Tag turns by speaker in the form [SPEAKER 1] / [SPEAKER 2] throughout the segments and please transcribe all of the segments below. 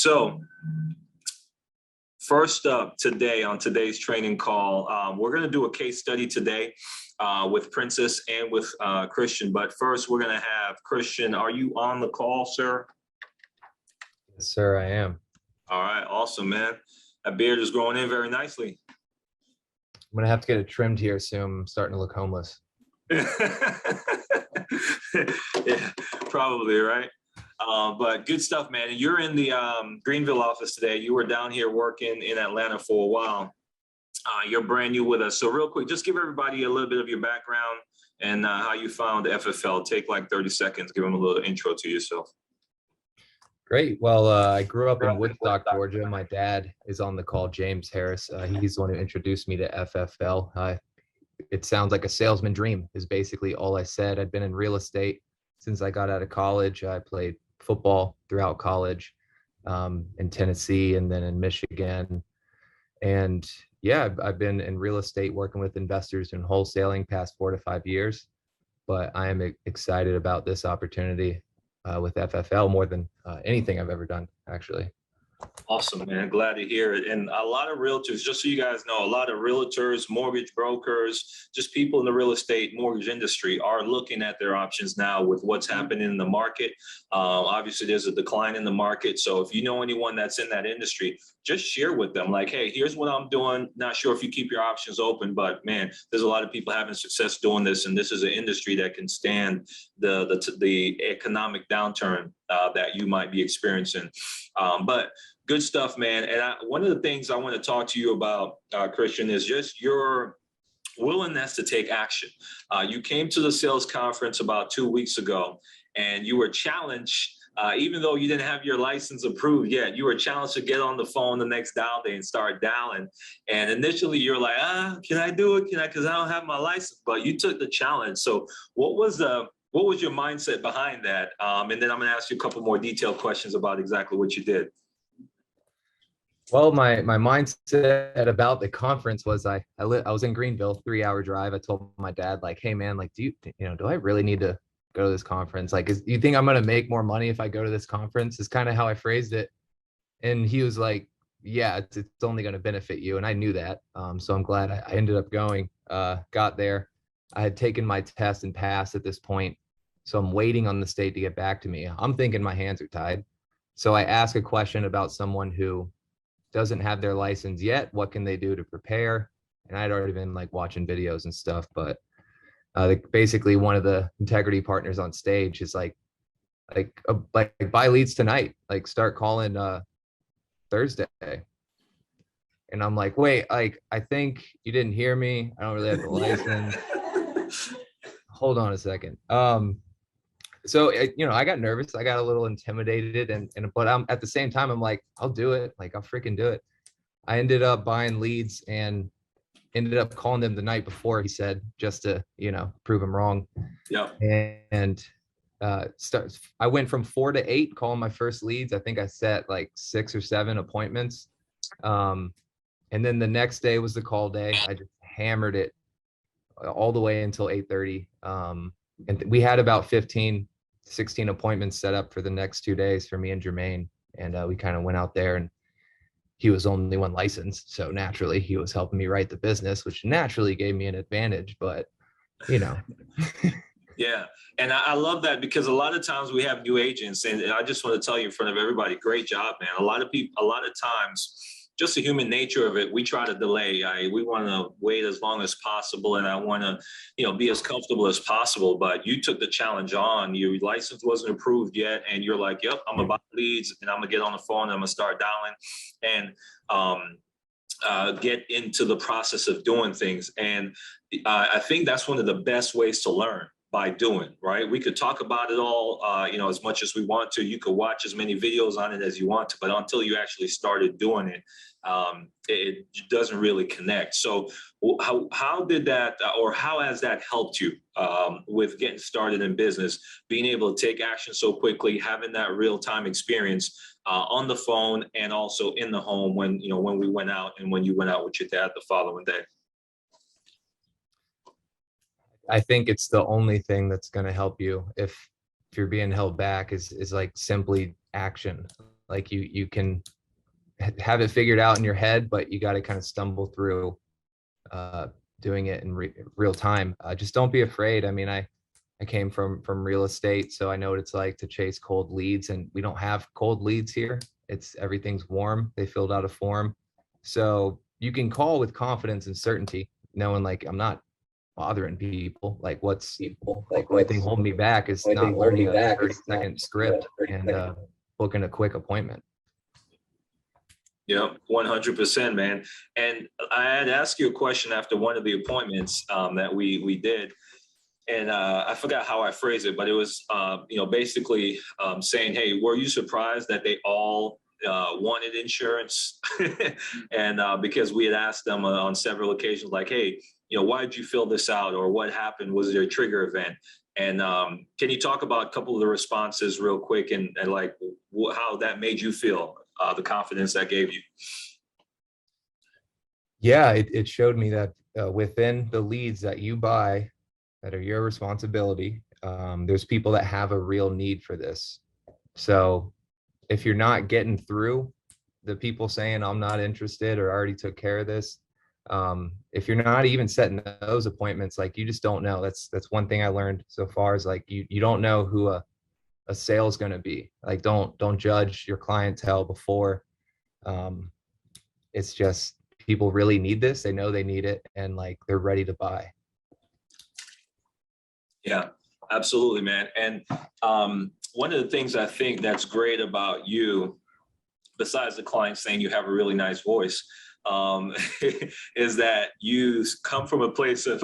[SPEAKER 1] So, first up today on today's training call, we're going to do a case study today with Princess and with Christian. But first, we're going to have Christian. Are you on the call, sir?
[SPEAKER 2] Yes, sir, I am.
[SPEAKER 1] All right, awesome, man. That beard is growing in very nicely.
[SPEAKER 2] I'm going to have to get it trimmed here soon. I'm starting to look homeless.
[SPEAKER 1] Yeah, probably, right? But good stuff, man. And you're in the Greenville office today. You were down here working in Atlanta for a while. You're brand new with us. So real quick, just give everybody a little bit of your background and how you found FFL. Take like 30 seconds. Give them a little intro to yourself.
[SPEAKER 2] Great. Well, I grew up in Woodstock, Georgia. My dad is on the call, James Harris. He's the one who introduced me to FFL. It sounds like a salesman dream is basically all I said. I'd been in real estate since I got out of college. I played football throughout college in Tennessee and then in Michigan. And yeah, I've been in real estate working with investors in wholesaling past 4 to 5 years. But I am excited about this opportunity with FFL more than anything I've ever done, actually.
[SPEAKER 1] Awesome, man. Glad to hear it. And a lot of realtors, just so you guys know, a lot of realtors, mortgage brokers, just people in the real estate mortgage industry are looking at their options now with what's happening in the market. Obviously, there's a decline in the market. So if you know anyone that's in that industry, just share with them like, hey, here's what I'm doing. Not sure if you keep your options open, but man, there's a lot of people having success doing this. And this is an industry that can stand the economic downturn that you might be experiencing. But good stuff, man. And one of the things I want to talk to you about, Christian, is just your willingness to take action. You came to the sales conference about 2 weeks ago, and you were challenged, even though you didn't have your license approved yet, you were challenged to get on the phone the next dial day and start dialing. And initially you're like, can I do it? Because I don't have my license. But you took the challenge. So what was your mindset behind that? And then I'm going to ask you a couple more detailed questions about exactly what you did.
[SPEAKER 2] Well, my mindset about the conference was I was in Greenville, 3-hour drive. I told my dad, like, hey man, like, do I really need to go to this conference? Like, do you think I'm going to make more money if I go to this conference? Is kind of how I phrased it. And he was like, yeah, it's only going to benefit you. And I knew that. So I'm glad I ended up going, got there. I had taken my test and passed at this point. So I'm waiting on the state to get back to me. I'm thinking my hands are tied. So I asked a question about someone who doesn't have their license yet. What can they do to prepare? And I'd already been like watching videos and stuff, but basically one of the integrity partners on stage is like buy leads tonight, like start calling Thursday. And I'm like, wait, like, I think you didn't hear me. I don't really have the license. Hold on a second. So, I got nervous. I got a little intimidated, but at the same time, I'm like, I'll do it. Like, I'll freaking do it. I ended up buying leads and ended up calling them the night before, he said, just to, prove him wrong.
[SPEAKER 1] Yeah.
[SPEAKER 2] And I went from 4 to 8 calling my first leads. I think I set like 6 or 7 appointments. And then the next day was the call day. I just hammered it all the way until 8:30. And we had about 16 appointments set up for the next 2 days for me and Jermaine. And we kind of went out there, and he was only one licensed. So naturally he was helping me write the business, which naturally gave me an advantage, but
[SPEAKER 1] Yeah. And I love that, because a lot of times we have new agents, and I just want to tell you in front of everybody, great job, man. A lot of times, just the human nature of it, we try to delay. We want to wait as long as possible, and I want to, be as comfortable as possible. But you took the challenge on. Your license wasn't approved yet, and you're like, "Yep, I'm gonna buy leads, and I'm gonna get on the phone, and I'm gonna start dialing, and get into the process of doing things." And I think that's one of the best ways to learn, by doing, right? We could talk about it all, as much as we want to. You could watch as many videos on it as you want to, but until you actually started doing it, it doesn't really connect. So how did that, or how has that helped you with getting started in business, being able to take action so quickly, having that real-time experience on the phone and also in the home when we went out, and when you went out with your dad the following day?
[SPEAKER 2] I think it's the only thing that's going to help you if you're being held back is like simply action. Like you can have it figured out in your head, but you got to kind of stumble through doing it in real time. Just don't be afraid. I mean, I came from real estate, so I know what it's like to chase cold leads, and we don't have cold leads here. It's everything's warm. They filled out a form, so you can call with confidence and certainty, knowing like I'm not bothering people. Like what's only thing holding me back is not learning a 30-second script and booking a quick appointment.
[SPEAKER 1] Yeah, 100%, man. And I had asked you a question after one of the appointments that we did. And I forgot how I phrased it, but it was, basically saying, hey, were you surprised that they all wanted insurance? And because we had asked them on several occasions, like, hey, why did you fill this out? Or what happened? Was there a trigger event? And can you talk about a couple of the responses real quick and like how that made you feel, the confidence that gave you?
[SPEAKER 2] Yeah, it showed me that within the leads that you buy, that are your responsibility, there's people that have a real need for this. So if you're not getting through the people saying I'm not interested or already took care of this, if you're not even setting those appointments, like you just don't know. That's one thing I learned so far is like you don't know who a sale is going to be. Like don't judge your clientele before. It's just people really need this. They know they need it, and like they're ready to buy.
[SPEAKER 1] Yeah, absolutely, man. And one of the things I think that's great about you, besides the client saying you have a really nice voice, is that you come from a place of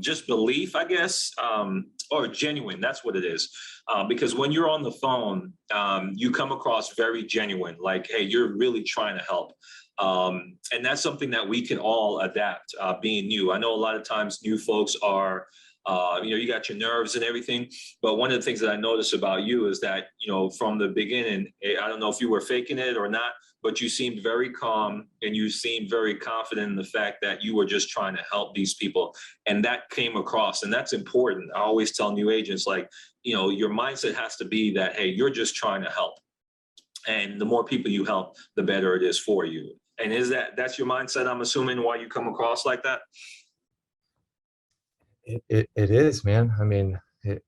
[SPEAKER 1] just belief, I guess, or genuine. That's what it is. Because when you're on the phone, you come across very genuine, like, hey, you're really trying to help. And that's something that we can all adapt, being new. I know a lot of times new folks are, you got your nerves and everything. But one of the things that I noticed about you is that, from the beginning, I don't know if you were faking it or not, but you seemed very calm and you seemed very confident in the fact that you were just trying to help these people. And that came across, and that's important. I always tell new agents, like, your mindset has to be that, hey, you're just trying to help. And the more people you help, the better it is for you. And that's your mindset, I'm assuming, why you come across like that?
[SPEAKER 2] It is, man. I mean, it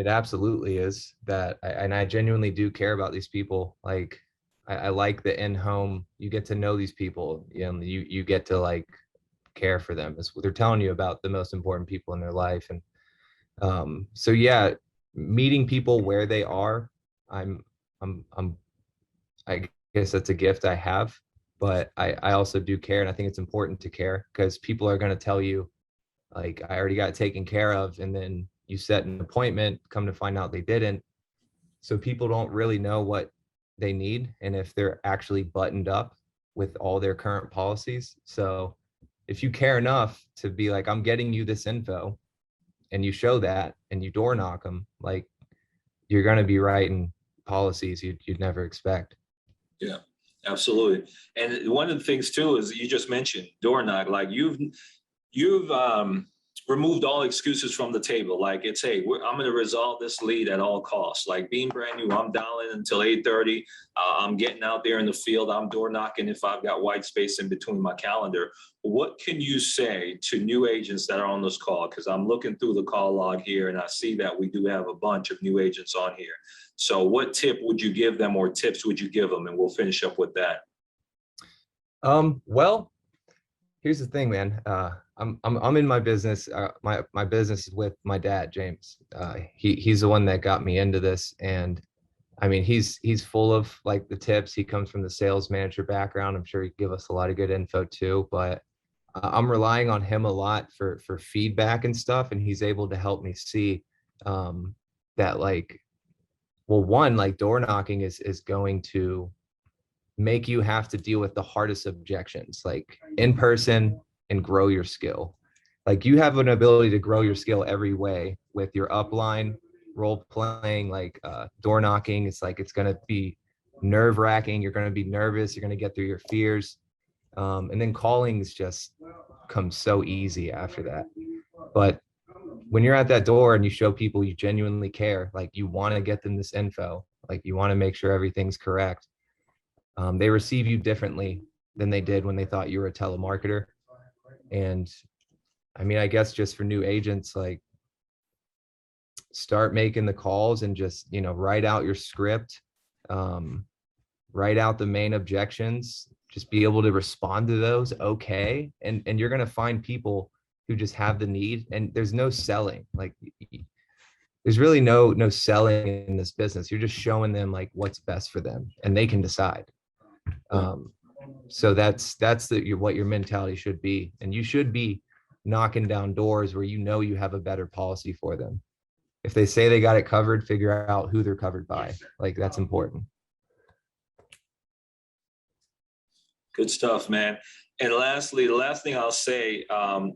[SPEAKER 2] absolutely is that. And I genuinely do care about these people. Like, I like the in-home, you get to know these people, you get to like care for them. They're telling you about the most important people in their life. And so, yeah, meeting people where they are, I guess that's a gift I have, but I also do care. And I think it's important to care because people are going to tell you, like, I already got taken care of. And then you set an appointment, come to find out they didn't. So people don't really know what they need and if they're actually buttoned up with all their current policies. So if you care enough to be like, I'm getting you this info, and you show that and you door knock them, like, you're going to be writing policies you'd never expect.
[SPEAKER 1] Yeah, absolutely. And one of the things too is you just mentioned door knock. Like you've removed all excuses from the table. Like it's, hey, I'm going to resolve this lead at all costs. Like being brand new, I'm dialing until 8:30. I'm getting out there in the field. I'm door knocking if I've got white space in between my calendar. What can you say to new agents that are on this call? Because I'm looking through the call log here and I see that we do have a bunch of new agents on here. So what tip would you give them, or tips would you give them? And we'll finish up with that.
[SPEAKER 2] Well, here's the thing, man. I'm in my business. My business is with my dad, James. He's the one that got me into this, and I mean, he's full of like the tips. He comes from the sales manager background. I'm sure he give us a lot of good info too. But I'm relying on him a lot for feedback and stuff, and he's able to help me see that, like, well, one, like door knocking is going to make you have to deal with the hardest objections, like in person, and grow your skill. Like you have an ability to grow your skill every way with your upline, role playing, like door knocking. It's like, it's going to be nerve wracking. You're going to be nervous. You're going to get through your fears. And then calling is just comes so easy after that. But when you're at that door and you show people you genuinely care, like you want to get them this info, like you want to make sure everything's correct, they receive you differently than they did when they thought you were a telemarketer. And I mean, I guess just for new agents, like start making the calls and just, you know, write out your script, write out the main objections, just be able to respond to those. Okay. And you're going to find people who just have the need, and there's no selling. Like there's really no selling in this business. You're just showing them like what's best for them and they can decide. So that's what your mentality should be. And you should be knocking down doors where you know you have a better policy for them. If they say they got it covered, figure out who they're covered by. Like that's important.
[SPEAKER 1] Good stuff, man. And lastly, the last thing I'll say,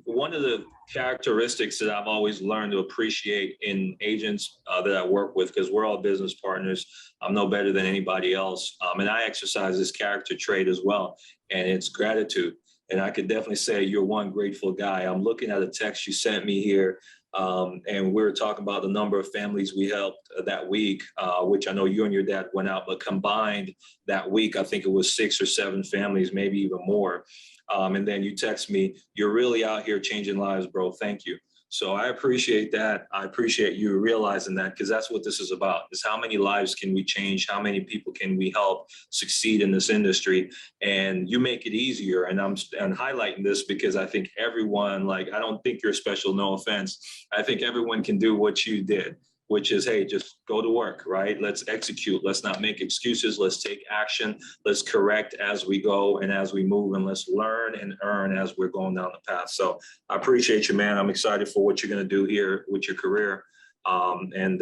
[SPEAKER 1] one of the characteristics that I've always learned to appreciate in agents that I work with, because we're all business partners, I'm no better than anybody else. And I exercise this character trait as well, and it's gratitude. And I could definitely say you're one grateful guy. I'm looking at a text you sent me here, and we were talking about the number of families we helped that week, which I know you and your dad went out, but combined that week, I think it was 6 or 7 families, maybe even more. And then you text me, you're really out here changing lives, bro. Thank you. So I appreciate that. I appreciate you realizing that, because that's what this is about, is how many lives can we change? How many people can we help succeed in this industry? And you make it easier. And I'm highlighting this because I think everyone, like, I don't think you're special, no offense. I think everyone can do what you did, which is, hey, just go to work, right? Let's execute. Let's not make excuses. Let's take action. Let's correct as we go and as we move, and let's learn and earn as we're going down the path. So I appreciate you, man. I'm excited for what you're going to do here with your career, and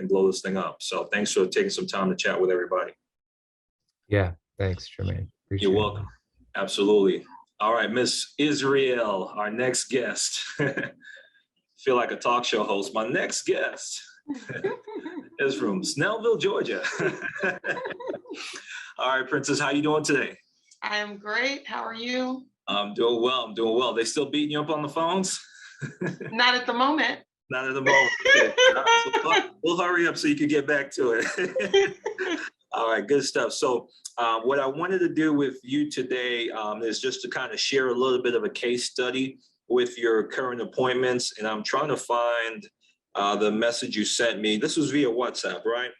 [SPEAKER 1] blow this thing up. So thanks for taking some time to chat with everybody.
[SPEAKER 2] Yeah. Thanks, Jermaine. Appreciate
[SPEAKER 1] You're welcome. Absolutely. All right, Miss Israel, our next guest. Feel like a talk show host. My next guest is from Snellville, Georgia. All right, Princess, how you doing today?
[SPEAKER 3] I am great. How are you?
[SPEAKER 1] I'm doing well. I'm doing well. They still beating you up on the phones?
[SPEAKER 3] Not at the moment.
[SPEAKER 1] Not at the moment. Okay. So we'll hurry up so you can get back to it. All right, good stuff. So what I wanted to do with you today is just to kind of share a little bit of a case study with your current appointments. And I'm trying to find the message you sent me. This was via WhatsApp, right?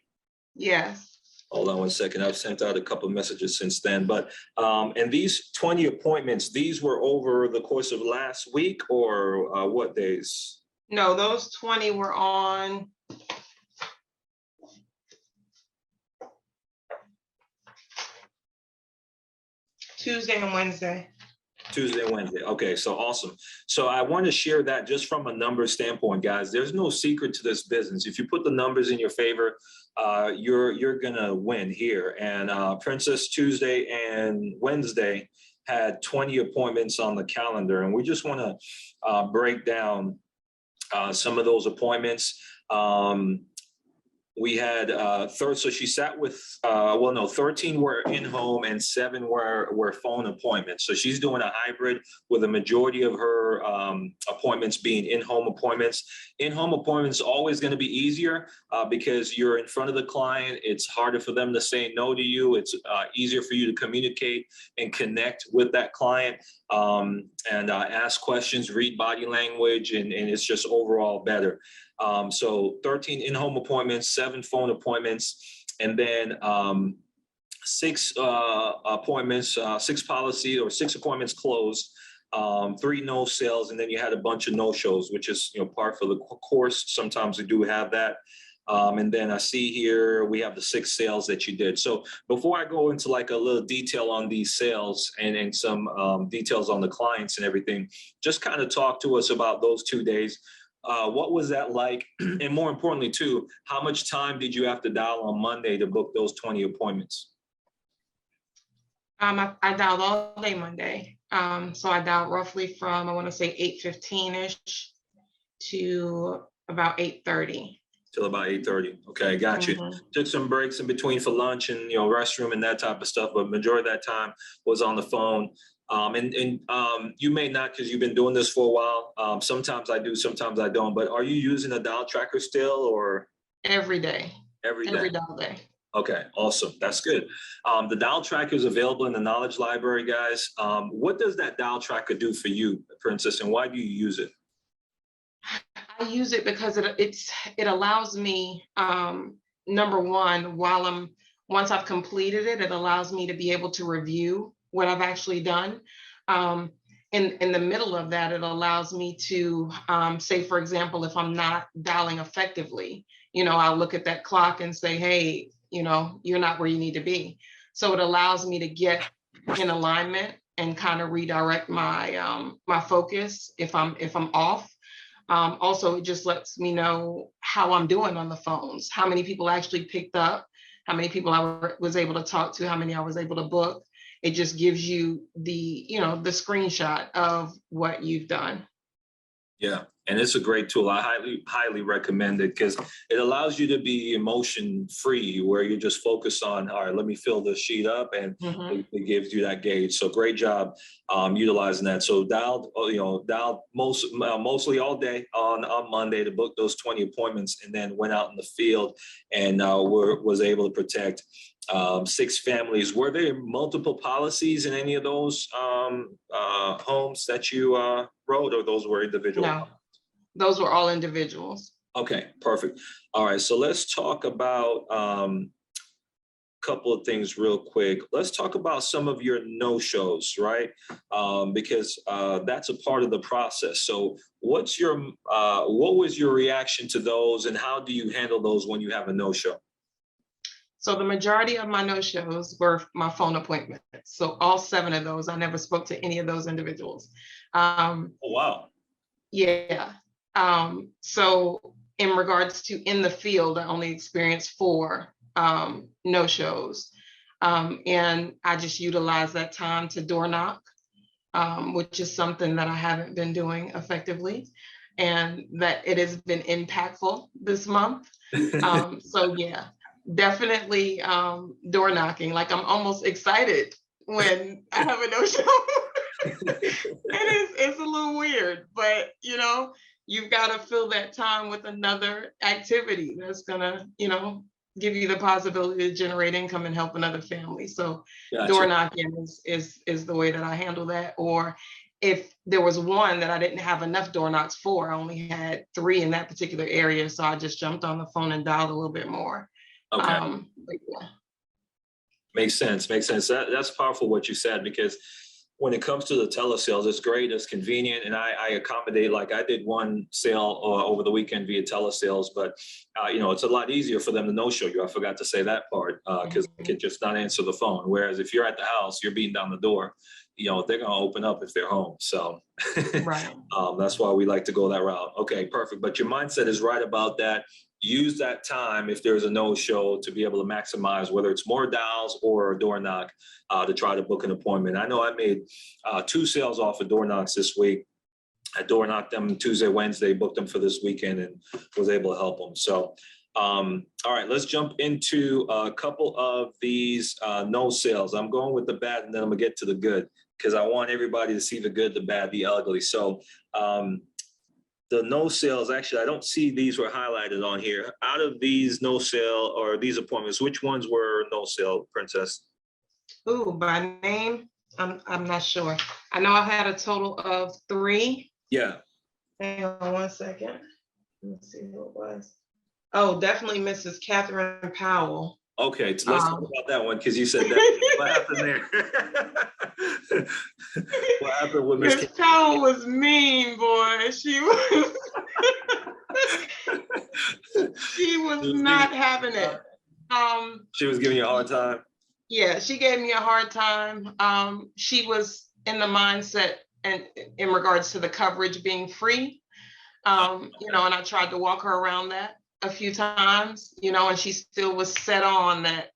[SPEAKER 3] Yes.
[SPEAKER 1] Hold on one second. I've sent out a couple of messages since then. But and these 20 appointments, these were over the course of last week, or what days?
[SPEAKER 3] No, those 20 were on Tuesday and Wednesday.
[SPEAKER 1] Tuesday and Wednesday. Okay, so awesome. So I want to share that just from a number standpoint, guys. There's no secret to this business. If you put the numbers in your favor, you're gonna win here. And Princess Tuesday and Wednesday had 20 appointments on the calendar, and we just want to break down some of those appointments. We had so she sat with 13 were in-home and 7 were phone appointments. So she's doing a hybrid, with a majority of her appointments being in-home appointments. In-home appointments always going to be easier because you're in front of the client. It's harder for them to say no to you. It's easier for you to communicate and connect with that client, and ask questions, read body language, and it's just overall better. So 13 in-home appointments, 7 phone appointments, and then 6 appointments, 6 policy or 6 appointments closed, 3 no sales, and then you had a bunch of no shows, which is par for the course. Sometimes we do have that. And then I see here we have the 6 sales that you did. So before I go into like a little detail on these sales and some details on the clients and everything, just kind of talk to us about those 2 days. What was that like? And more importantly, too, how much time did you have to dial on Monday to book those 20 appointments?
[SPEAKER 3] I dialed all day Monday. So I dialed roughly from, I want to say 8:15-ish to about 8:30.
[SPEAKER 1] Till about 8:30. Okay, got you.
[SPEAKER 3] Mhm.
[SPEAKER 1] Took some breaks in between for lunch and restroom and that type of stuff, but majority of that time was on the phone. You may not because you've been doing this for a while. Sometimes I do, sometimes I don't. But are you using a dial tracker still, or
[SPEAKER 3] Every day,
[SPEAKER 1] every day?
[SPEAKER 3] every dial day.
[SPEAKER 1] Okay, awesome. That's good. The dial tracker is available in the Knowledge Library, guys. What does that dial tracker do for you, Princess, and why do you use it?
[SPEAKER 3] I use it because it allows me, number one, once I've completed it, it allows me to be able to review what I've actually done. In the middle of that, it allows me to say, for example, if I'm not dialing effectively, I'll look at that clock and say, hey, you're not where you need to be. So it allows me to get in alignment and kind of redirect my focus if I'm off. Also, it just lets me know how I'm doing on the phones, how many people actually picked up, how many people I was able to talk to, how many I was able to book. It just gives you the screenshot of what you've done.
[SPEAKER 1] Yeah, and it's a great tool. I highly recommend it because it allows you to be emotion free, where you just focus on, all right, let me fill this sheet up, and it gives you that gauge. So great job utilizing that. So dialed mostly all day on Monday to book those 20 appointments, and then went out in the field and was able to protect 6 families. Were there multiple policies in any of those homes that you wrote, or those were individual?
[SPEAKER 3] No, those were all individuals.
[SPEAKER 1] Okay, perfect. All right, so let's talk about a couple of things real quick. Let's talk about some of your no-shows, right? Because that's a part of the process. So what was your reaction to those, and how do you handle those when you have a no-show?
[SPEAKER 3] So the majority of my no-shows were my phone appointments. So all 7 of those, I never spoke to any of those individuals.
[SPEAKER 1] Oh, wow.
[SPEAKER 3] Yeah. So in regards to in the field, I only experienced 4 no-shows. And I just utilized that time to door knock, which is something that I haven't been doing effectively, and that it has been impactful this month. So yeah. Definitely door knocking. Like, I'm almost excited when I have a no-show. It's a little weird, but you've got to fill that time with another activity that's gonna, give you the possibility to generate income and help another family. So
[SPEAKER 1] Gotcha.
[SPEAKER 3] Door knocking is the way that I handle that. Or if there was one that I didn't have enough door knocks for, I only had 3 in that particular area, so I just jumped on the phone and dialed a little bit more.
[SPEAKER 1] Okay.
[SPEAKER 3] Yeah.
[SPEAKER 1] Makes sense. That's powerful what you said, because when it comes to the telesales, it's great, it's convenient, and I accommodate. Like, I did one sale over the weekend via telesales, but it's a lot easier for them to no-show you. I forgot to say that part, because they could just not answer the phone. Whereas if you're at the house, you're beating down the door, they're going to open up if they're home. So
[SPEAKER 3] Right.
[SPEAKER 1] That's why we like to go that route. Okay, perfect. But your mindset is right about that. Use that time if there's a no-show to be able to maximize, whether it's more dials or a door knock, to try to book an appointment. I know I made 2 sales off of door knocks this week. I door knocked them Tuesday, Wednesday, booked them for this weekend, and was able to help them. So, all right, let's jump into a couple of these no sales. I'm going with the bad, and then I'm gonna get to the good, because I want everybody to see the good, the bad, the ugly. So, the no sales, actually, I don't see these were highlighted on here. Out of these no sale or these appointments, which ones were no sale, Princess?
[SPEAKER 3] Ooh, by name, I'm not sure. I know I had a total of 3.
[SPEAKER 1] Yeah.
[SPEAKER 3] Hang on one second. Let's see who it was. Oh, definitely Mrs. Catherine Powell.
[SPEAKER 1] Okay, so let's talk about that one, because you said that. What happened there? What happened with Miss
[SPEAKER 3] Powell was mean, boy. She was not having it.
[SPEAKER 1] She was giving you a hard time?
[SPEAKER 3] Yeah, she gave me a hard time. She was in the mindset, and in regards to the coverage being free, and I tried to walk her around that a few times, and she still was set on that.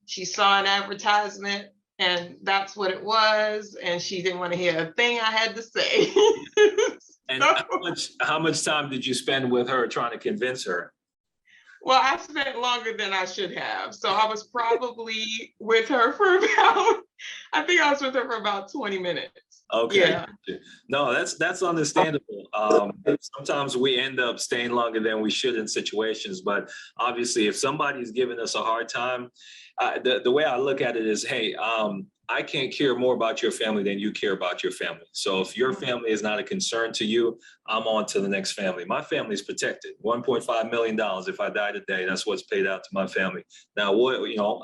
[SPEAKER 3] She saw an advertisement and that's what it was, and she didn't want to hear a thing I had to say.
[SPEAKER 1] And how much time did you spend with her trying to convince her?
[SPEAKER 3] Well, I spent longer than I should have. So I was probably with her for about, I think I was with her for about 20 minutes.
[SPEAKER 1] Okay.
[SPEAKER 3] Yeah.
[SPEAKER 1] No, that's understandable. Sometimes we end up staying longer than we should in situations, but obviously, if somebody's giving us a hard time, the way I look at it is, hey, I can't care more about your family than you care about your family. So if your family is not a concern to you, I'm on to the next family. My family is protected. $1.5 million. If I die today, that's what's paid out to my family. Now,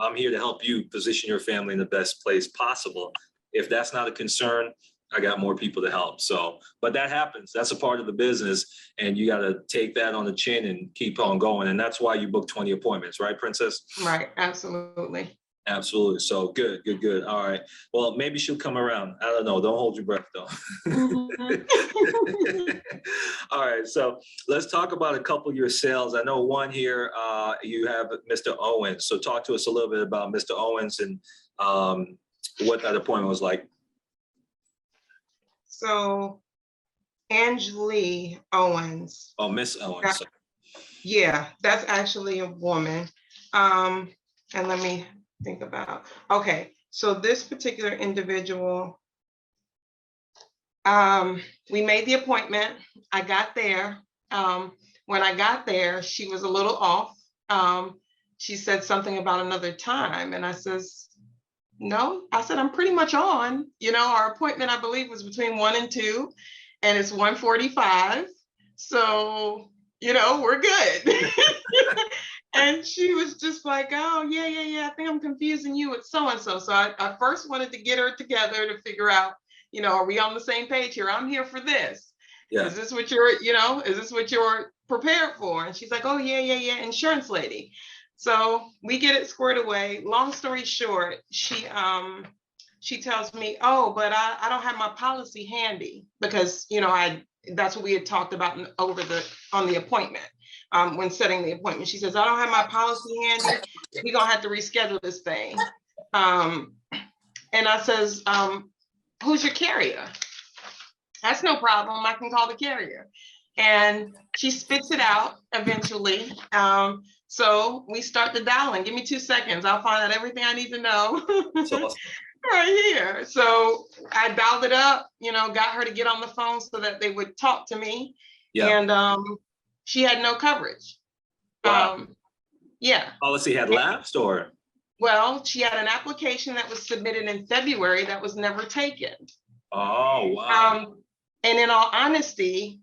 [SPEAKER 1] I'm here to help you position your family in the best place possible. If that's not a concern, I got more people to help. So, but that happens. That's a part of the business. And you got to take that on the chin and keep on going. And that's why you book 20 appointments, right, Princess?
[SPEAKER 3] Right. Absolutely.
[SPEAKER 1] Absolutely. So good, good, good. All right. Well, maybe she'll come around. I don't know. Don't hold your breath though. All right. So let's talk about a couple of your sales. I know one here, you have Mr. Owens. So talk to us a little bit about Mr. Owens and what that appointment was like.
[SPEAKER 3] So Angelique Owens.
[SPEAKER 1] Oh, Miss Owens.
[SPEAKER 3] Yeah, that's actually a woman. And let me think about, okay, so this particular individual, we made the appointment. I got there. When I got there, she was a little off. She said something about another time. And I says, no, I said, I'm pretty much on. Our appointment, I believe, was between 1 and 2, and it's 1:45. So, we're good. And she was just like, oh, yeah. I think I'm confusing you with so-and-so. So I first wanted to get her together to figure out, are we on the same page here? I'm here for this. Yeah. Is this what you're prepared for? And she's like, oh, yeah. Insurance lady. So we get it squared away. Long story short, she tells me, oh, but I don't have my policy handy because, that's what we had talked about on the appointment. When setting the appointment, she says, I don't have my policy handy. We're going to have to reschedule this thing. And I says, who's your carrier? That's no problem. I can call the carrier. And she spits it out eventually. So we start the dialing. Give me 2 seconds. I'll find out everything I need to know. Right here. So I dialed it up, got her to get on the phone so that they would talk to me. Yeah. And she had no coverage.
[SPEAKER 1] Wow.
[SPEAKER 3] Yeah.
[SPEAKER 1] Policy had lapsed or?
[SPEAKER 3] Well, she had an application that was submitted in February that was never taken.
[SPEAKER 1] Oh, wow.
[SPEAKER 3] And in all honesty,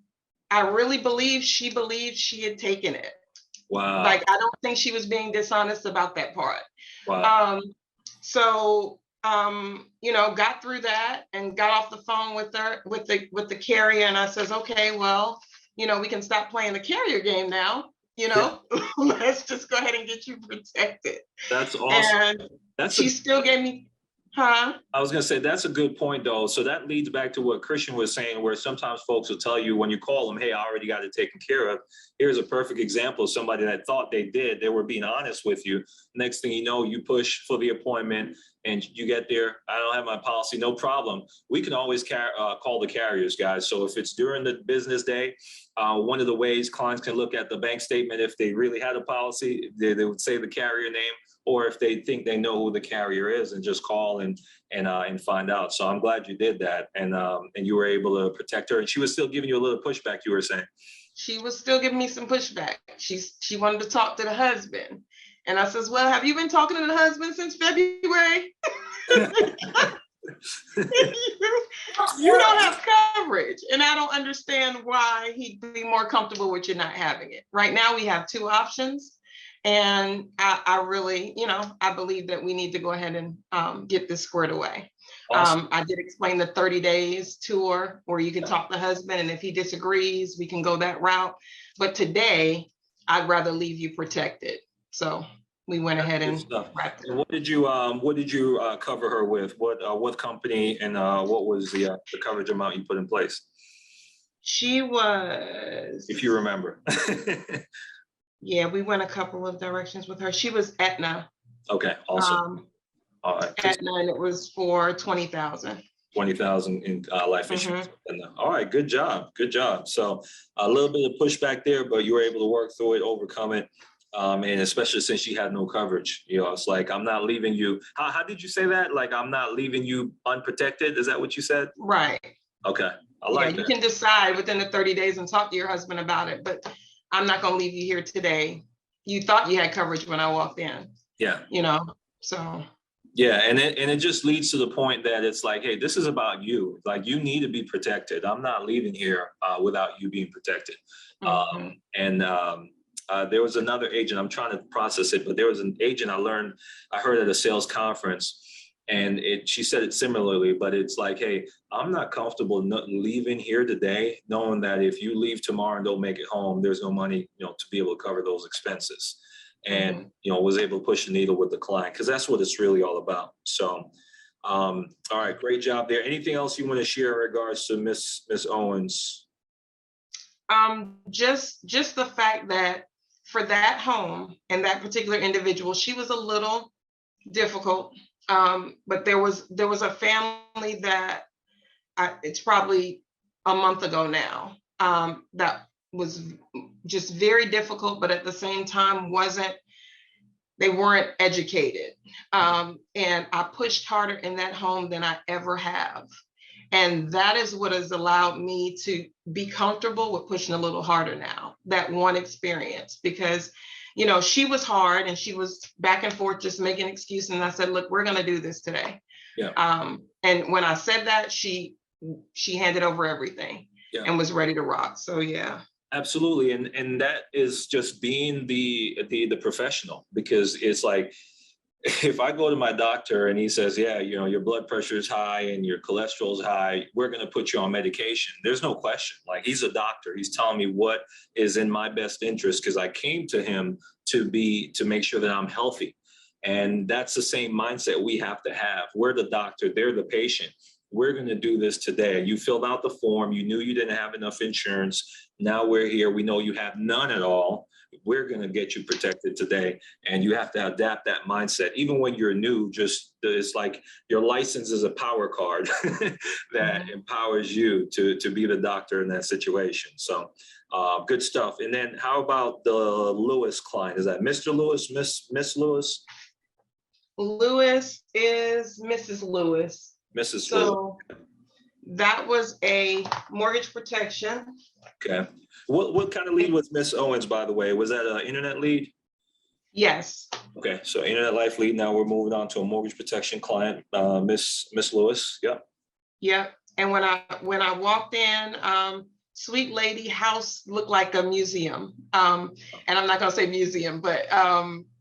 [SPEAKER 3] I really believe she believed she had taken it.
[SPEAKER 1] Wow.
[SPEAKER 3] Like, I don't think she was being dishonest about that part.
[SPEAKER 1] Wow.
[SPEAKER 3] So, got through that and got off the phone with her, with the carrier. And I says, okay, well, we can stop playing the carrier game now. Let's just go ahead and get you protected.
[SPEAKER 1] That's awesome.
[SPEAKER 3] And she still gave me, huh?
[SPEAKER 1] I was going to say, that's a good point, though. So that leads back to what Christian was saying, where sometimes folks will tell you when you call them, hey, I already got it taken care of. Here's a perfect example of somebody that thought they were being honest with you. Next thing you know, you push for the appointment and you get there. I don't have my policy, no problem. We can always call the carriers, guys. So if it's during the business day, one of the ways clients can look at the bank statement, if they really had a policy, they would say the carrier name, or if they think they know who the carrier is and just call and find out. So I'm glad you did that. And you were able to protect her. And she was still giving you a little pushback, you were saying.
[SPEAKER 3] She was still giving me some pushback. She wanted to talk to the husband. And I says, well, have you been talking to the husband since February? You don't have coverage. And I don't understand why he'd be more comfortable with you not having it. Right now we have 2 options. And I really, I believe that we need to go ahead and get this squared away. Awesome. I did explain the 30 days tour where you can talk to the husband, and if he disagrees, we can go that route. But today, I'd rather leave you protected. So we went ahead and wrapped it.
[SPEAKER 1] And what did you cover her with? What company and what was the coverage amount you put in place?
[SPEAKER 3] She was,
[SPEAKER 1] if you remember.
[SPEAKER 3] Yeah, we went a couple of directions with her. She was Aetna.
[SPEAKER 1] Okay, awesome. All right.
[SPEAKER 3] Aetna, and it was for $20,000.
[SPEAKER 1] $20,000 in life insurance. All right, good job, good job. So a little bit of pushback there, but you were able to work through it, overcome it. And especially since she had no coverage, you know, it's like, I'm not leaving you. How did you say that? Like, I'm not leaving you unprotected. Is that what you said?
[SPEAKER 3] Right.
[SPEAKER 1] Okay. I
[SPEAKER 3] Yeah,
[SPEAKER 1] like
[SPEAKER 3] you
[SPEAKER 1] that.
[SPEAKER 3] can decide within the 30 days and talk to your husband about it, but I'm not gonna leave you here today. You thought you had coverage when I walked in,
[SPEAKER 1] Yeah.
[SPEAKER 3] you know, so.
[SPEAKER 1] Yeah. And it just leads to the point that it's like, hey, this is about you. Like, you need to be protected. I'm not leaving here without you being protected.
[SPEAKER 3] Mhm.
[SPEAKER 1] There was another agent, I'm trying to process it, but there was an agent I heard at a sales conference, and she said it similarly, but it's like, hey, I'm not comfortable leaving here today, knowing that if you leave tomorrow and don't make it home, there's no money, you know, to be able to cover those expenses. And, you know, was able to push the needle with the client, because that's what it's really all about. So, all right, great job there. Anything else you want to share in regards to Miss Owens?
[SPEAKER 3] Just the fact that for that home and that particular individual, she was a little difficult. But there was a family that it's probably a month ago now, that was just very difficult, but at the same time they weren't educated. And I pushed harder in that home than I ever have. And that is what has allowed me to be comfortable with pushing a little harder now, that one experience, because, you know, she was hard and she was back and forth, just making excuses. And I said, look, we're going to do this today.
[SPEAKER 1] Yeah.
[SPEAKER 3] And when I said that, she handed over everything. Yeah. And was ready to rock. So, yeah.
[SPEAKER 1] Absolutely. And that is just being the professional, because it's like, if I go to my doctor and he says, yeah, you know, your blood pressure is high and your cholesterol is high, we're going to put you on medication. There's no question. Like, he's a doctor. He's telling me what is in my best interest, because I came to him to make sure that I'm healthy. And that's the same mindset we have to have. We're the doctor. They're the patient. We're going to do this today. You filled out the form. You knew you didn't have enough insurance. Now we're here. We know you have none at all. We're going to get you protected today. And you have to adapt that mindset. Even when you're new, it's like your license is a power card that empowers you to be the doctor in that situation. So good stuff. And then how about the Lewis client? Is that Mr. Lewis, Miss Lewis?
[SPEAKER 3] Lewis is Mrs. Lewis.
[SPEAKER 1] Mrs.
[SPEAKER 3] So Lewis. That was a mortgage protection.
[SPEAKER 1] Okay. What kind of lead was Miss Owens, by the way? Was that an internet lead?
[SPEAKER 3] Yes.
[SPEAKER 1] Okay, so internet life lead. Now we're moving on to a mortgage protection client, Miss Lewis. Yep.
[SPEAKER 3] Yep. And when I walked in, sweet lady, house looked like a museum. And I'm not gonna say museum, but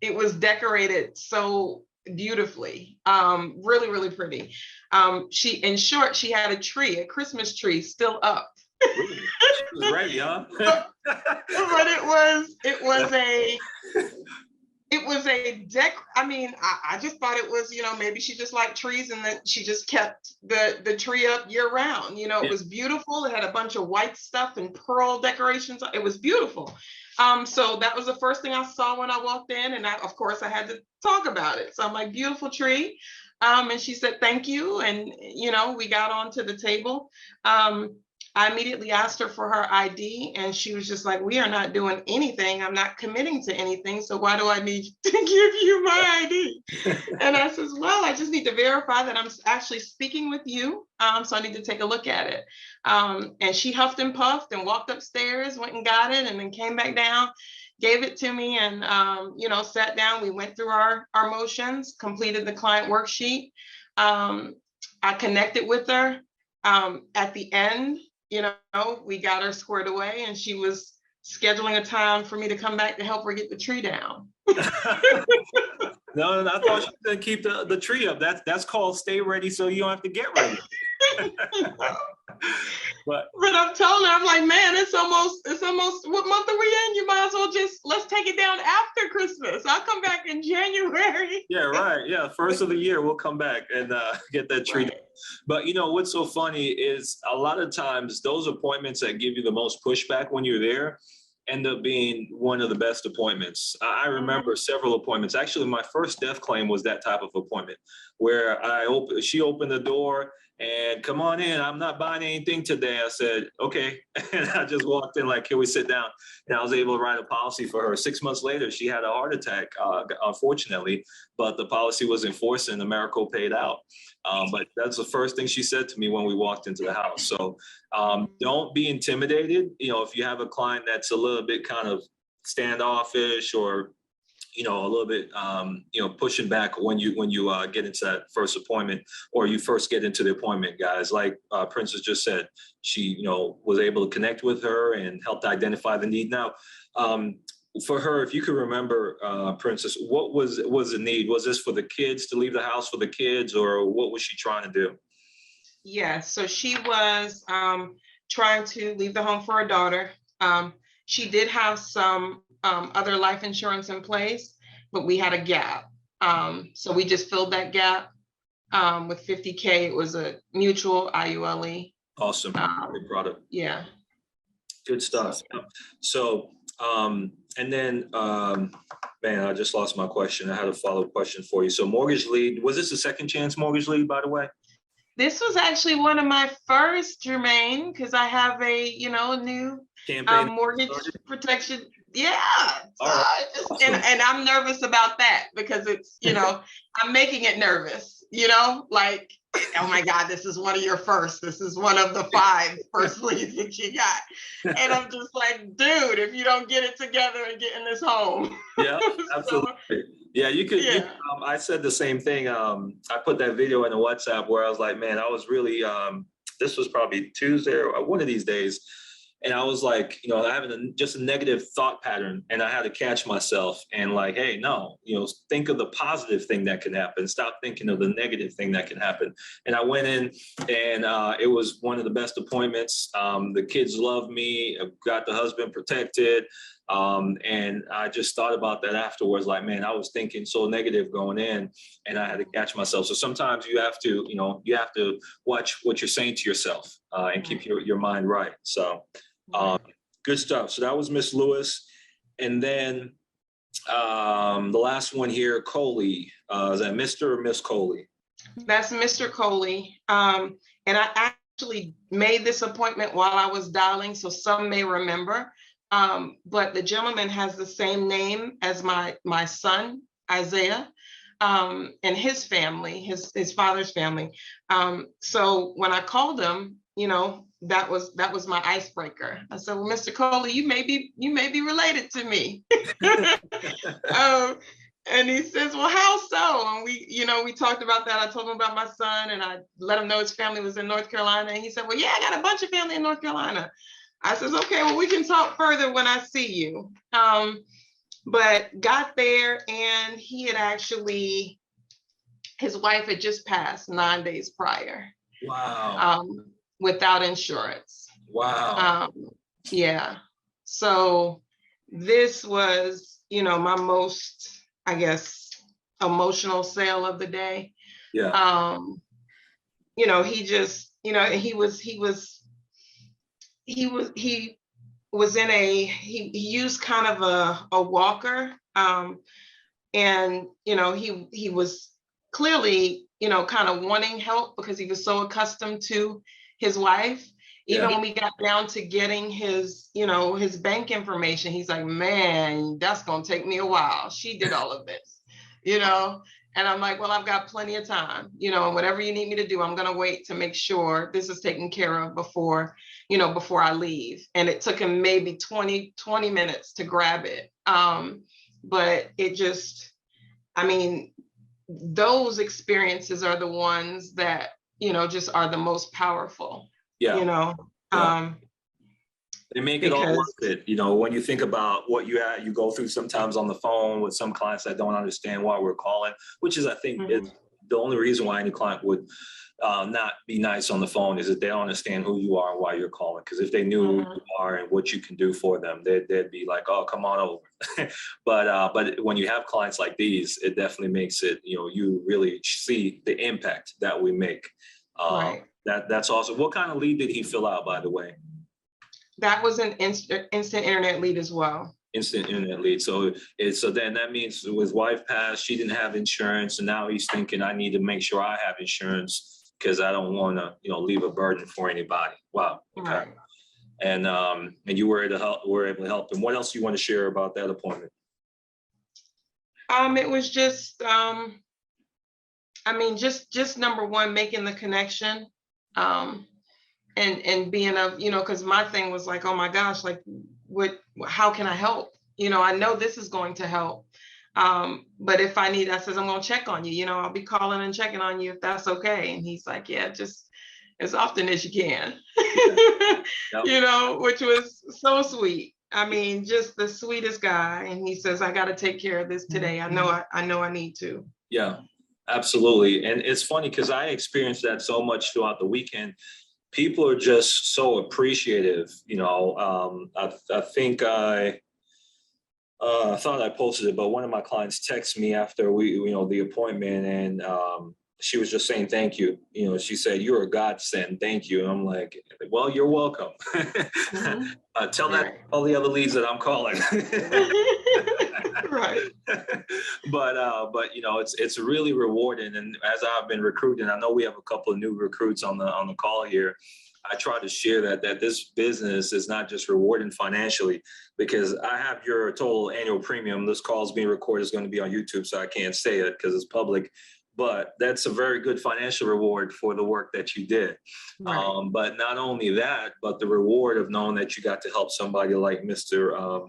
[SPEAKER 3] it was decorated so beautifully, really, really pretty. In short, she had a Christmas tree still up.
[SPEAKER 1] Really? She was ready, huh?
[SPEAKER 3] But it was a deck. I mean, I just thought it was, you know, maybe she just liked trees and that she just kept the tree up year round. You know, it was beautiful. It had a bunch of white stuff and pearl decorations. It was beautiful. So that was the first thing I saw when I walked in, and of course I had to talk about it. So I'm like, beautiful tree. And she said, thank you. And, you know, we got onto the table. I immediately asked her for her ID, and she was just like, we are not doing anything. I'm not committing to anything. So why do I need to give you my ID? And I says, well, I just need to verify that I'm actually speaking with you. So I need to take a look at it. And she huffed and puffed and walked upstairs, went and got it, and then came back down, gave it to me, and, you know, sat down. We went through our motions, completed the client worksheet. I connected with her. At the end, you know, we got her squared away, and she was scheduling a time for me to come back to help her get the tree down.
[SPEAKER 1] No, I thought she was gonna keep the tree up. That's called stay ready, so you don't have to get ready. But
[SPEAKER 3] I'm telling her, I'm like, man, it's almost what month are we in? You might as well let's take it down after Christmas. I'll come back in January.
[SPEAKER 1] Yeah, right. Yeah, first of the year we'll come back and get that tree. Right. But you know what's so funny is a lot of times those appointments that give you the most pushback when you're there end up being one of the best appointments. I remember several appointments. Actually, my first death claim was that type of appointment where she opened the door and come on in. I'm not buying anything today. I said, okay. And I just walked in like, can we sit down? And I was able to write a policy for her. 6 months later, she had a heart attack, unfortunately, but the policy was enforced and the Americal paid out. But that's the first thing she said to me when we walked into the house. So don't be intimidated. You know, if you have a client that's a little bit kind of standoffish or a little bit, pushing back when you get into that first appointment or you first get into the appointment, guys. Like Princess just said, she, was able to connect with her and helped identify the need. Now, for her, if you could remember, Princess, what was the need? Was this for the kids to leave the house for the kids, or what was she trying to do?
[SPEAKER 3] Yeah, so she was trying to leave the home for her daughter. She did have some other life insurance in place, but we had a gap. So we just filled that gap with $50K. It was a mutual IULE.
[SPEAKER 1] Awesome. Great product.
[SPEAKER 3] Yeah.
[SPEAKER 1] Good stuff. So, and then, man, I just lost my question. I had a follow-up question for you. So Mortgage Lead, was this a second chance Mortgage Lead, by the way?
[SPEAKER 3] This was actually one of my first, Jermaine, because I have a, new
[SPEAKER 1] Campaign
[SPEAKER 3] mortgage protection. Yeah.
[SPEAKER 1] Right. Awesome.
[SPEAKER 3] And I'm nervous about that because it's, I'm making it nervous, like, oh my God, this is one of your first. This is one of the 5 first leads that you got. And I'm just like, dude, if you don't get it together and get in this home.
[SPEAKER 1] Yeah, absolutely. Yeah, you could.
[SPEAKER 3] Yeah.
[SPEAKER 1] I said the same thing. I put that video in the WhatsApp where I was like, man, I was really, this was probably Tuesday or one of these days. And I was like, having just a negative thought pattern, and I had to catch myself and like, hey, no, think of the positive thing that can happen. Stop thinking of the negative thing that can happen. And I went in, and it was one of the best appointments. The kids loved me. I got the husband protected. And I just thought about that afterwards, like, man, I was thinking so negative going in, and I had to catch myself. So sometimes you have to, watch what you're saying to yourself and keep your mind right. So good stuff. So that was Miss Lewis. And then the last one here, Coley. Is that Mr. or Miss Coley?
[SPEAKER 3] That's Mr. Coley. And I actually made this appointment while I was dialing, so some may remember. But the gentleman has the same name as my son, Isaiah, and his family, his father's family. So when I called him, that was my icebreaker. I said, well, Mr. Coley, you may be related to me. And he says, well, how so? And we talked about that. I told him about my son, and I let him know his family was in North Carolina. And he said, well, yeah, I got a bunch of family in North Carolina. I says, okay, well, we can talk further when I see you. But got there, and he had actually, his wife had just passed 9 days prior.
[SPEAKER 1] Wow.
[SPEAKER 3] Without insurance.
[SPEAKER 1] Wow.
[SPEAKER 3] Yeah. So this was, my most, I guess, emotional sale of the day.
[SPEAKER 1] Yeah.
[SPEAKER 3] He just, he used kind of a walker. And, he was clearly, kind of wanting help because he was so accustomed to his wife. Even when we got down to getting his, his bank information, he's like, man, that's going to take me a while. She did all of this, and I'm like, well, I've got plenty of time, whatever you need me to do, I'm going to wait to make sure this is taken care of before I leave. And it took him maybe 20 minutes to grab it. But it just, those experiences are the ones that, just are the most powerful.
[SPEAKER 1] Yeah. They make it all worth it. When you think about what you go through sometimes on the phone with some clients that don't understand why we're calling, which is, I think, is the only reason why any client would not be nice on the phone, is that they don't understand who you are and why you're calling. Because if they knew who you are and what you can do for them, they'd be like, oh, come on over. But when you have clients like these, it definitely makes it, you really see the impact that we make.
[SPEAKER 3] Right.
[SPEAKER 1] That's awesome. What kind of lead did he fill out, by the way?
[SPEAKER 3] That was an instant internet lead as well.
[SPEAKER 1] Instant internet lead. So then that means his wife passed, she didn't have insurance, and now he's thinking, I need to make sure I have insurance. because I don't want to, leave a burden for anybody. Wow. Okay.
[SPEAKER 3] Right.
[SPEAKER 1] And you were able to help them. What else do you want to share about that appointment?
[SPEAKER 3] It was just, just number one, making the connection, and being because my thing was like, oh my gosh, like how can I help? I know this is going to help. But if I need, I says, I'm going to check on you, I'll be calling and checking on you if that's okay. And he's like, yeah, just as often as you can,
[SPEAKER 1] Yep.
[SPEAKER 3] which was so sweet. I mean, just the sweetest guy. And he says, I got to take care of this today. I know I need to.
[SPEAKER 1] Yeah, absolutely. And it's funny because I experienced that so much throughout the weekend. People are just so appreciative. I think I thought I posted it, but one of my clients texted me after the appointment, and she was just saying thank you. She said, "You're a godsend. Thank you." And I'm like, "Well, you're welcome."
[SPEAKER 3] Mm-hmm.
[SPEAKER 1] Tell that to all the other leads that I'm calling.
[SPEAKER 3] Right.
[SPEAKER 1] But it's really rewarding. And as I've been recruiting, I know we have a couple of new recruits on the call here. I try to share that this business is not just rewarding financially, because I have your total annual premium. This call is being recorded, is going to be on YouTube, so I can't say it because it's public. But that's a very good financial reward for the work that you did.
[SPEAKER 3] Right.
[SPEAKER 1] But not only that, but the reward of knowing that you got to help somebody like Mr.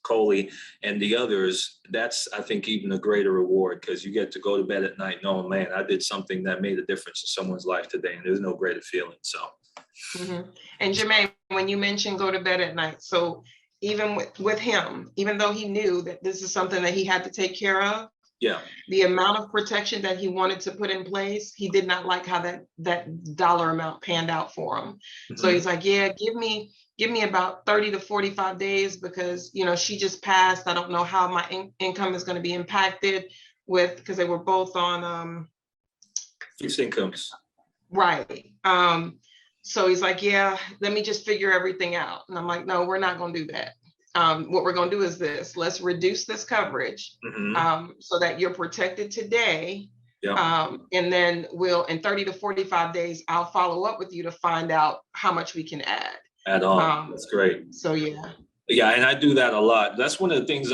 [SPEAKER 1] Coley and the others, that's, I think, even a greater reward, because you get to go to bed at night knowing, man, I did something that made a difference in someone's life today, and there's no greater feeling. So.
[SPEAKER 3] Mm-hmm. And Jermaine, when you mentioned go to bed at night, so even with him, even though he knew that this is something that he had to take care of,
[SPEAKER 1] yeah,
[SPEAKER 3] the amount of protection that he wanted to put in place, he did not like how that dollar amount panned out for him. Mm-hmm. So he's like, yeah, give me about 30 to 45 days, because she just passed. I don't know how my income is going to be impacted because they were both on
[SPEAKER 1] fixed incomes.
[SPEAKER 3] Right. So he's like, yeah, let me just figure everything out. And I'm like, no, we're not going to do that. What we're going to do is this: let's reduce this coverage, so that you're protected today. Yeah. And then in 30 to 45 days, I'll follow up with you to find out how much we can add
[SPEAKER 1] on. That's great.
[SPEAKER 3] So, yeah.
[SPEAKER 1] Yeah, and I do that a lot. That's one of the things,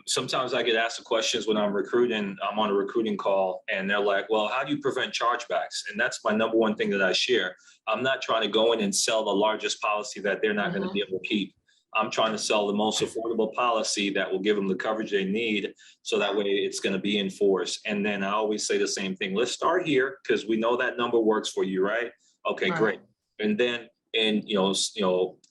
[SPEAKER 1] sometimes I get asked the questions when I'm recruiting. I'm on a recruiting call, and they're like, well, how do you prevent chargebacks? And that's my number one thing that I share. I'm not trying to go in and sell the largest policy that they're not going to be able to keep. I'm trying to sell the most affordable policy that will give them the coverage they need, so that way it's going to be enforced. And then I always say the same thing. Let's start here, because we know that number works for you, right? Okay, right. Great. And then in a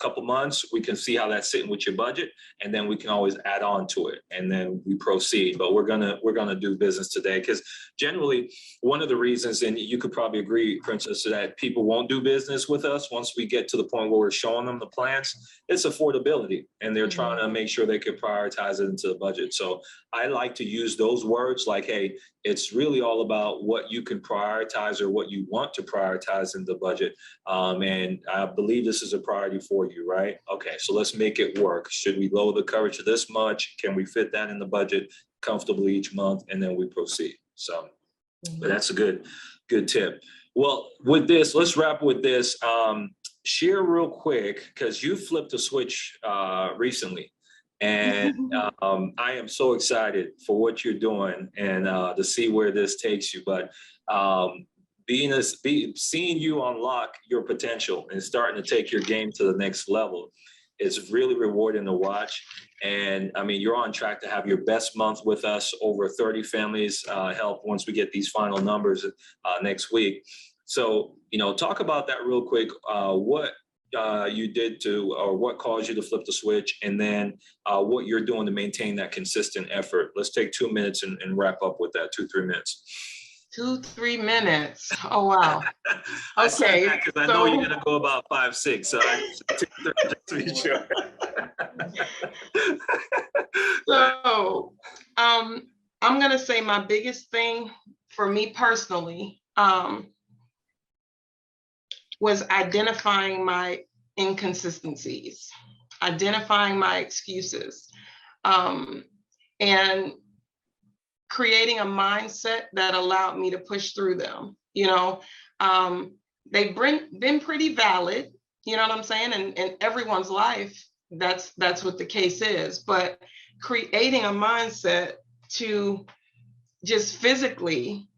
[SPEAKER 1] couple months, we can see how that's sitting with your budget, and then we can always add on to it, and then we proceed. But we're gonna do business today, because generally one of the reasons, and you could probably agree, Princess, that people won't do business with us once we get to the point where we're showing them the plans, it's affordability, and they're trying to make sure they can prioritize it into the budget. So I like to use those words like, hey, it's really all about what you can prioritize or what you want to prioritize in the budget. And I believe this is a priority for you, right? Okay, so let's make it work. Should we lower the coverage to this much? Can we fit that in the budget comfortably each month? And then we proceed. So but that's a good tip. Well, with this, let's wrap with this. Share real quick, because you flipped a switch recently. And I am so excited for what you're doing and to see where this takes you. But seeing you unlock your potential and starting to take your game to the next level is really rewarding to watch. And I mean, you're on track to have your best month with us. Over 30 families help once we get these final numbers next week. So, talk about that real quick. What you did or what caused you to flip the switch, and then what you're doing to maintain that consistent effort. Let's take 2 minutes and wrap up with that, 2-3 minutes.
[SPEAKER 3] 2-3 minutes. Oh, wow.
[SPEAKER 1] I said that because I know you're going to go about 5-6. So I just to be sure.
[SPEAKER 3] So I'm going to say my biggest thing for me personally was identifying my inconsistencies, identifying my excuses, and creating a mindset that allowed me to push through them. They've been pretty valid, you know what I'm saying? And in everyone's life, that's what the case is. But creating a mindset to just physically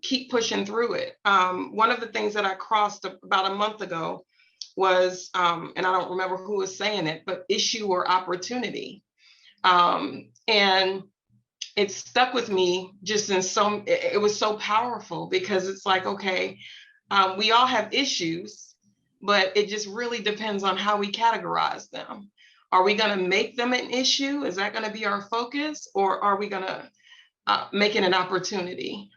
[SPEAKER 3] keep pushing through it. One of the things that I crossed about a month ago was, and I don't remember who was saying it, but issue or opportunity. And it stuck with me just it was so powerful, because it's like, okay, we all have issues, but it just really depends on how we categorize them. Are we going to make them an issue? Is that going to be our focus? Or are we going to make it an opportunity?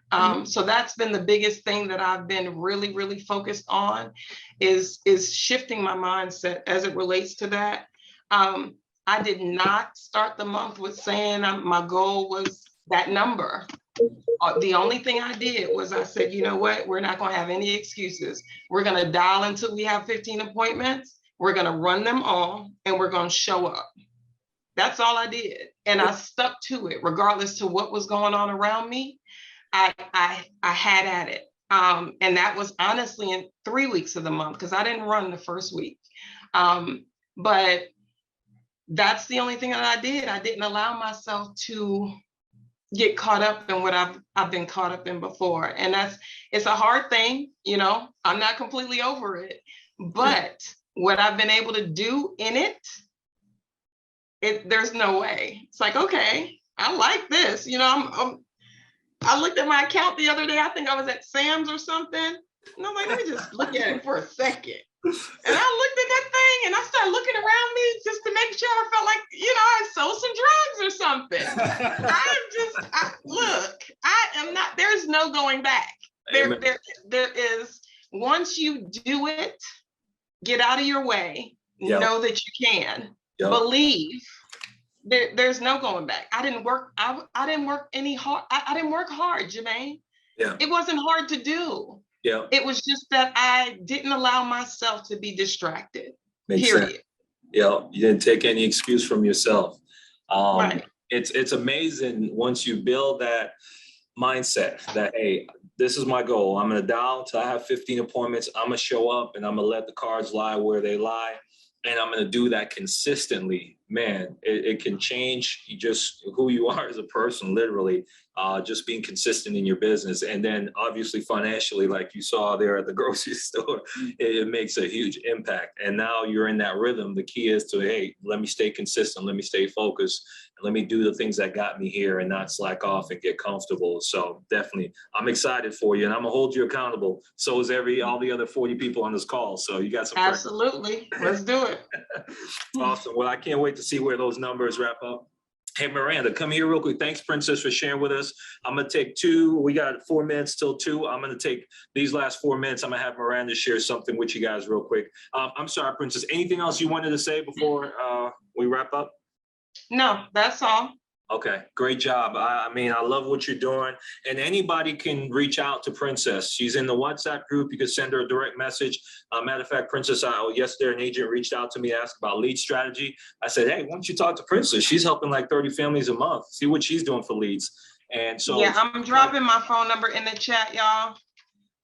[SPEAKER 3] So that's been the biggest thing that I've been really, really focused on, is shifting my mindset as it relates to that. I did not start the month with saying my goal was that number. The only thing I did was I said, you know what, we're not going to have any excuses. We're going to dial until we have 15 appointments. We're going to run them all, and we're going to show up. That's all I did. And I stuck to it, regardless to what was going on around me. I had at it. And that was honestly in 3 weeks of the month, because I didn't run the first week. But that's the only thing that I did. I didn't allow myself to get caught up in what I've been caught up in before. And it's a hard thing, you know, I'm not completely over it, but what I've been able to do in it, there's no way. It's like, okay, I like this. You know, I looked at my account the other day. I think I was at Sam's or something. And I'm like, let me just look at it for a second. And I looked at that thing and I started looking around me just to make sure I felt like, you know, I sold some drugs or something. Look, I am not, there's no going back. There is, once you do it, get out of your way, know that you can, believe. There's no going back. I didn't work any hard. I didn't work hard, Jermaine.
[SPEAKER 1] Yeah.
[SPEAKER 3] It wasn't hard to do.
[SPEAKER 1] Yeah.
[SPEAKER 3] It was just that I didn't allow myself to be distracted.
[SPEAKER 1] Makes
[SPEAKER 3] period.
[SPEAKER 1] sense. Yeah. You didn't take any excuse from yourself.
[SPEAKER 3] Right.
[SPEAKER 1] It's amazing once you build that mindset that, hey, this is my goal. I'm going to dial till I have 15 appointments. I'm going to show up and I'm going to let the cards lie where they lie. And I'm going to do that consistently. Man, it can change just who you are as a person, literally, just being consistent in your business. And then obviously financially, like you saw there at the grocery store, it makes a huge impact. And now you're in that rhythm. The key is to, hey, let me stay consistent. Let me stay focused. And let me do the things that got me here and not slack off and get comfortable. So definitely, I'm excited for you and I'm going to hold you accountable. So is all the other 40 people on this call. So you got some.
[SPEAKER 3] Absolutely. Let's do it.
[SPEAKER 1] Awesome. Well, I can't wait to see where those numbers wrap up. Hey, Miranda, come here real quick. Thanks, Princess, for sharing with us. I'm going to take we got 4 minutes till 2. I'm going to take these last 4 minutes. I'm going to have Miranda share something with you guys real quick. I'm sorry, Princess. Anything else you wanted to say before we wrap up?
[SPEAKER 3] No, that's all.
[SPEAKER 1] Okay, great job. I mean, I love what you're doing. And anybody can reach out to Princess. She's in the WhatsApp group. You can send her a direct message. Matter of fact, Princess, yesterday an agent reached out to me to ask about lead strategy. I said, hey, why don't you talk to Princess? She's helping like 30 families a month. See what she's doing for leads. And so
[SPEAKER 3] yeah, I'm dropping my phone number in the chat, y'all.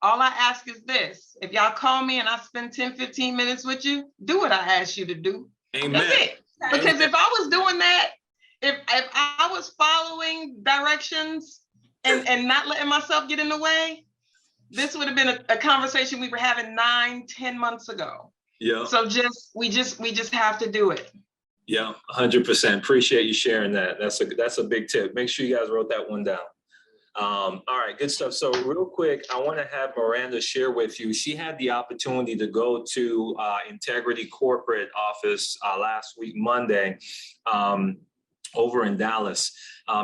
[SPEAKER 3] All I ask is this. If y'all call me and I spend 10, 15 minutes with you, do what I asked you to do.
[SPEAKER 1] Amen.
[SPEAKER 3] That's it. Because if I was doing that, if I was following directions and not letting myself get in the way, this would have been a conversation we were having 9, 10 months ago.
[SPEAKER 1] Yeah.
[SPEAKER 3] So we just have to do it.
[SPEAKER 1] Yeah, 100%. Appreciate you sharing that. That's a big tip. Make sure you guys wrote that one down. All right, good stuff. So real quick, I want to have Miranda share with you. She had the opportunity to go to Integrity corporate office last week, Monday, over in Dallas.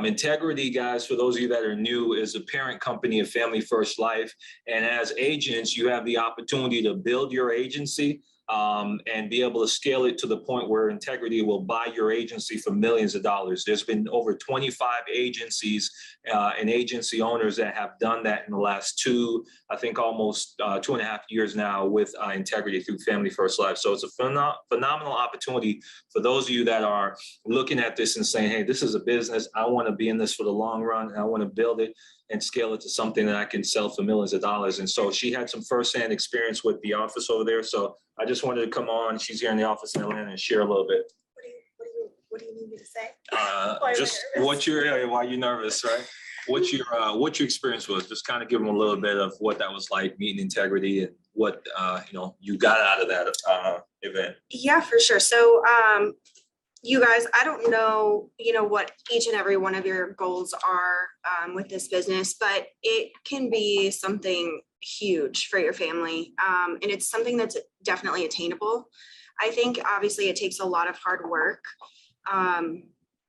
[SPEAKER 1] Integrity, guys, for those of you that are new, is a parent company of Family First Life. And as agents, you have the opportunity to build your agency and be able to scale it to the point where Integrity will buy your agency for millions of dollars. There's been over 25 agencies and agency owners that have done that in the last almost 2.5 years now with Integrity through Family First Life. So it's a phenomenal opportunity for those of you that are looking at this and saying, hey, this is a business. I want to be in this for the long run and I want to build it. and scale it to something that I can sell for millions of dollars. And so she had some firsthand experience with the office over there. So I just wanted to come on. She's here in the office in Atlanta and share a little bit.
[SPEAKER 4] What do you need me to say?
[SPEAKER 1] Just why you're nervous, right? What your experience was. Just kind of give them a little bit of what that was like, meeting Integrity, and what you got out of that event.
[SPEAKER 4] Yeah, for sure. So you guys, I don't know, what each and every one of your goals are with this business, but it can be something huge for your family. And it's something that's definitely attainable. I think obviously it takes a lot of hard work.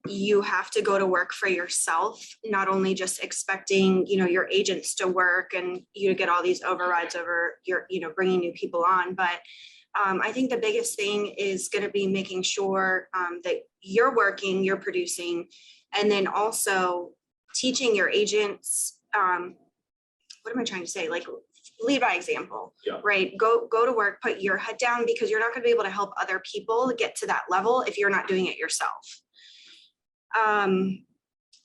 [SPEAKER 4] You have to go to work for yourself, not only just expecting, your agents to work and you to get all these overrides over your, bringing new people on. But I think the biggest thing is going to be making sure that you're working, you're producing, and then also teaching your agents, what am I trying to say? Like, lead by example, right? Go to work, put your head down, because you're not going to be able to help other people get to that level if you're not doing it yourself.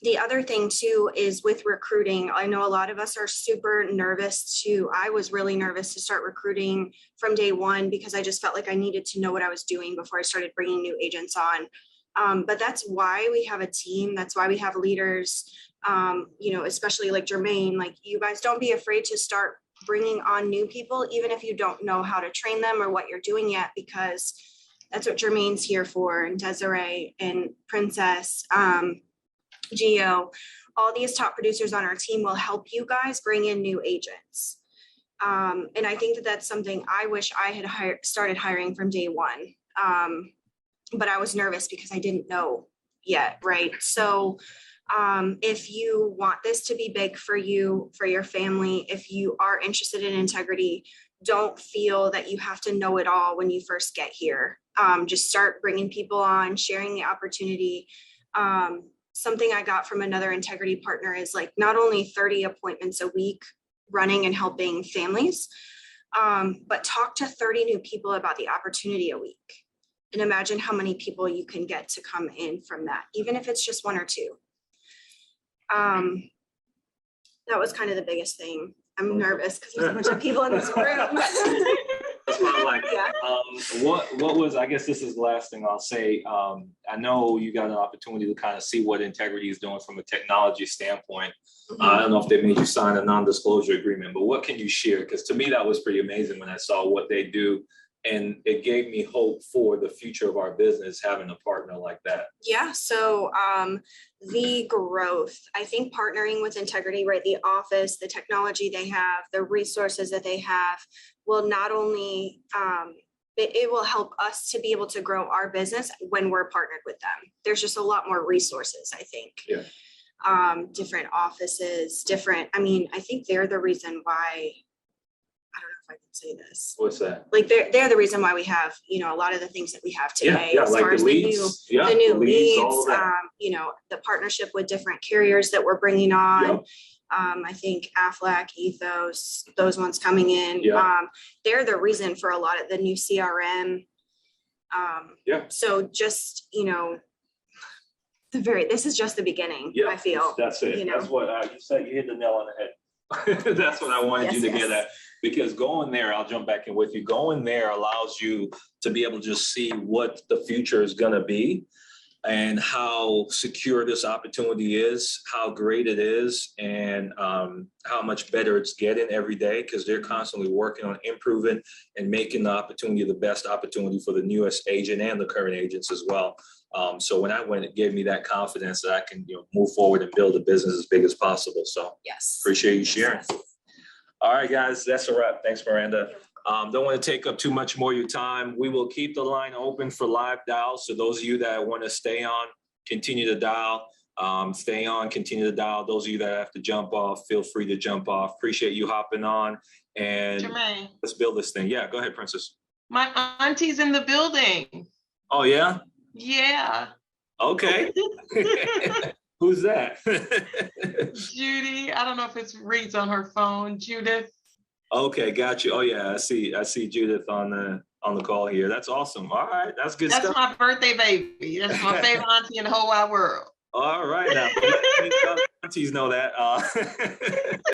[SPEAKER 4] The other thing too is with recruiting. I know a lot of us are super nervous I was really nervous to start recruiting from day one, because I just felt like I needed to know what I was doing before I started bringing new agents on. But that's why we have a team. That's why we have leaders, especially like Jermaine. Like, you guys, don't be afraid to start bringing on new people, even if you don't know how to train them or what you're doing yet, because that's what Jermaine's here for, and Desiree and Princess, Gio. All these top producers on our team will help you guys bring in new agents. And I think that that's something I wish I had started hiring from day one. But I was nervous because I didn't know yet, right? So if you want this to be big for you, for your family, if you are interested in Integrity, don't feel that you have to know it all when you first get here. Just start bringing people on, sharing the opportunity. Something I got from another Integrity partner is like not only 30 appointments a week running and helping families, but talk to 30 new people about the opportunity a week. And imagine how many people you can get to come in from that, even if it's just one or two. That was kind of the biggest thing. I'm nervous because there's a bunch of people in this room.
[SPEAKER 1] That's what I'm like.
[SPEAKER 4] Yeah.
[SPEAKER 1] What was, I guess this is the last thing I'll say. I know you got an opportunity to kind of see what Integrity is doing from a technology standpoint. I don't know if they made you sign a non-disclosure agreement, but what can you share? Because to me, that was pretty amazing when I saw what they do. And it gave me hope for the future of our business, having a partner like that.
[SPEAKER 4] Yeah. So the growth, I think partnering with Integrity, right? The office, the technology they have, the resources that they have will not only, it will help us to be able to grow our business when we're partnered with them. There's just a lot more resources, I think.
[SPEAKER 1] Yeah.
[SPEAKER 4] Different offices, I think they're the reason why, I don't know if I can say this.
[SPEAKER 1] What's that?
[SPEAKER 4] Like they're the reason why we have, a lot of the things that we have today,
[SPEAKER 1] Yeah,
[SPEAKER 4] as
[SPEAKER 1] like
[SPEAKER 4] far
[SPEAKER 1] the
[SPEAKER 4] as
[SPEAKER 1] leads.
[SPEAKER 4] the new leads,
[SPEAKER 1] all of that.
[SPEAKER 4] The partnership with different carriers that we're bringing on.
[SPEAKER 1] Yep.
[SPEAKER 4] I think Aflac, Ethos, those ones coming in,
[SPEAKER 1] Yeah.
[SPEAKER 4] They're the reason for a lot of the new CRM.
[SPEAKER 1] Yeah.
[SPEAKER 4] So just, this is just the beginning,
[SPEAKER 1] Yeah,
[SPEAKER 4] I feel.
[SPEAKER 1] That's it. That's what you said. You hit the nail on the head. That's what I wanted you to get at. Because going there, I'll jump back in with you. Going there allows you to be able to just see what the future is going to be and how secure this opportunity is, how great it is, and how much better it's getting every day, because they're constantly working on improving and making the opportunity the best opportunity for the newest agent and the current agents as well. So when I went, it gave me that confidence that I can move forward and build a business as big as possible. So
[SPEAKER 4] Yes.
[SPEAKER 1] appreciate you sharing. All right, guys, that's a wrap. Thanks, Miranda. Don't want to take up too much more of your time. We will keep the line open for live dials. So those of you that want to stay on, continue to dial. Stay on, continue to dial. Those of you that have to jump off, feel free to jump off. Appreciate you hopping on. And
[SPEAKER 3] Jermaine,
[SPEAKER 1] let's build this thing. Yeah, go ahead, Princess.
[SPEAKER 3] my auntie's in the building.
[SPEAKER 1] Oh, yeah?
[SPEAKER 3] Yeah.
[SPEAKER 1] Okay. Who's that?
[SPEAKER 3] Judy, I don't know if it reads on her phone. Judith.
[SPEAKER 1] Okay, got you. Oh yeah, I see Judith on the call here. That's awesome. All right, that's good
[SPEAKER 3] That's
[SPEAKER 1] stuff.
[SPEAKER 3] my birthday baby. That's my favorite auntie in the whole wide world.
[SPEAKER 1] All right, now aunties know that.